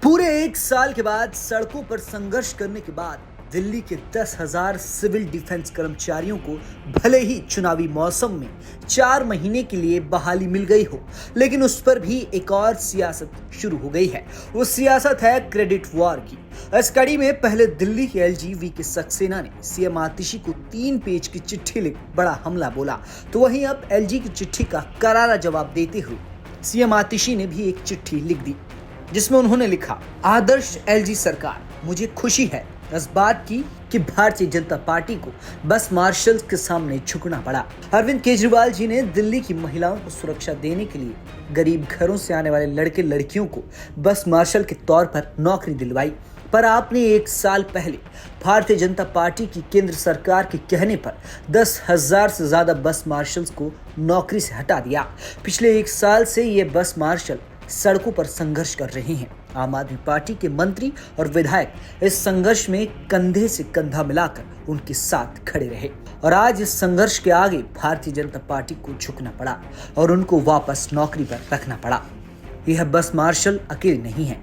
पूरे एक साल के बाद सड़कों पर संघर्ष करने के बाद दिल्ली के 10,000 सिविल डिफेंस कर्मचारियों को भले ही चुनावी मौसम में 4 महीने के लिए बहाली मिल गई हो, लेकिन उस पर भी एक और सियासत शुरू हो गई है। वो सियासत है क्रेडिट वॉर की। इस कड़ी में पहले दिल्ली के एलजी वी.के. सक्सेना ने सीएम आतिशी को 3 पेज की चिट्ठी लिख बड़ा हमला बोला, तो वहीं अब एलजी की चिट्ठी का करारा जवाब देते हुए सीएम आतिशी ने भी एक चिट्ठी लिख दी, जिसमें उन्होंने लिखा, आदर्श एलजी सरकार, मुझे खुशी है इस बात की कि भारतीय जनता पार्टी को बस मार्शल के सामने झुकना पड़ा। अरविंद केजरीवाल जी ने दिल्ली की महिलाओं को सुरक्षा देने के लिए गरीब घरों से आने वाले लड़के लड़कियों को बस मार्शल के तौर पर नौकरी दिलवाई, पर आपने 1 साल पहले भारतीय जनता पार्टी की केंद्र सरकार के कहने पर 10,000 से ज्यादा बस मार्शल्स को नौकरी से हटा दिया। पिछले 1 साल से ये बस मार्शल सड़कों पर संघर्ष कर रहे हैं। आम आदमी पार्टी के मंत्री और विधायक इस संघर्ष में कंधे से कंधा मिलाकर उनके साथ खड़े रहे, और आज इस संघर्ष के आगे भारतीय जनता पार्टी को झुकना पड़ा और उनको वापस नौकरी पर रखना पड़ा। यह बस मार्शल अकेले नहीं है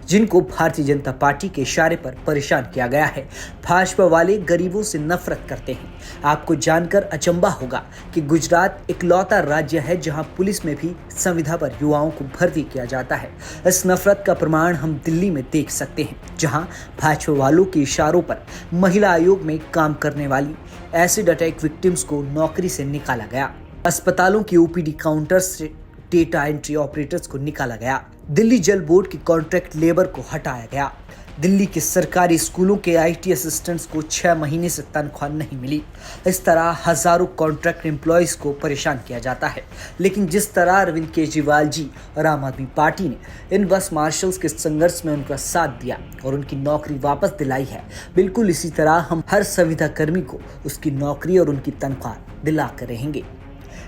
जिनको भारतीय जनता पार्टी के इशारे पर परेशान किया गया है। भाजपा वाले गरीबों से नफरत करते हैं। आपको जानकर अचंभा होगा कि गुजरात इकलौता राज्य है जहां पुलिस में भी संविदा पर युवाओं को भर्ती किया जाता है। इस नफरत का प्रमाण हम दिल्ली में देख सकते हैं, जहां भाजपा वालों के इशारों पर महिला आयोग में काम करने वाली एसिड अटैक विक्टिम्स को नौकरी से निकाला गया। अस्पतालों की ओपीडी काउंटर से डेटा एंट्री ऑपरेटर्स को निकाला गया। दिल्ली जल बोर्ड की कॉन्ट्रैक्ट लेबर को हटाया गया। दिल्ली के सरकारी स्कूलों के आईटी असिस्टेंट्स को 6 महीने से तनख्वाह नहीं मिली। इस तरह हजारों कॉन्ट्रैक्ट एम्प्लॉयज को परेशान किया जाता है। लेकिन जिस तरह अरविंद केजरीवाल जी और आम आदमी पार्टी ने इन बस मार्शल्स के संघर्ष में उनका साथ दिया और उनकी नौकरी वापस दिलाई है, बिल्कुल इसी तरह हम हर संविदा कर्मी को उसकी नौकरी और उनकी तनख्वाह दिला कर रहेंगे।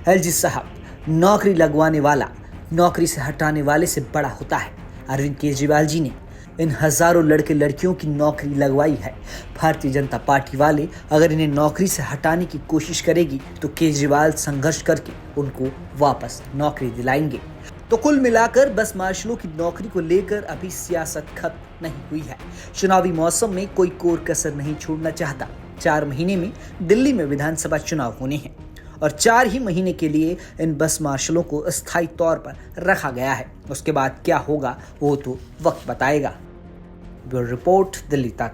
एलजी साहब, नौकरी लगवाने वाला नौकरी से हटाने वाले से बड़ा होता है। अरविंद केजरीवाल जी ने इन हजारों लड़के लड़कियों की नौकरी लगवाई है। भारतीय जनता पार्टी वाले अगर इन्हें नौकरी से हटाने की कोशिश करेगी तो केजरीवाल संघर्ष करके उनको वापस नौकरी दिलाएंगे। तो कुल मिलाकर बस मार्शलों की नौकरी को लेकर अभी सियासत खत्म नहीं हुई है। चुनावी मौसम में कोई कोर कसर नहीं छोड़ना चाहता। 4 महीने में दिल्ली में विधानसभा चुनाव होने हैं और 4 ही महीने के लिए इन बस मार्शलों को अस्थायी तौर पर रखा गया है। उसके बाद क्या होगा वो तो वक्त बताएगा। ब्यूरो रिपोर्ट, दिल्ली तक।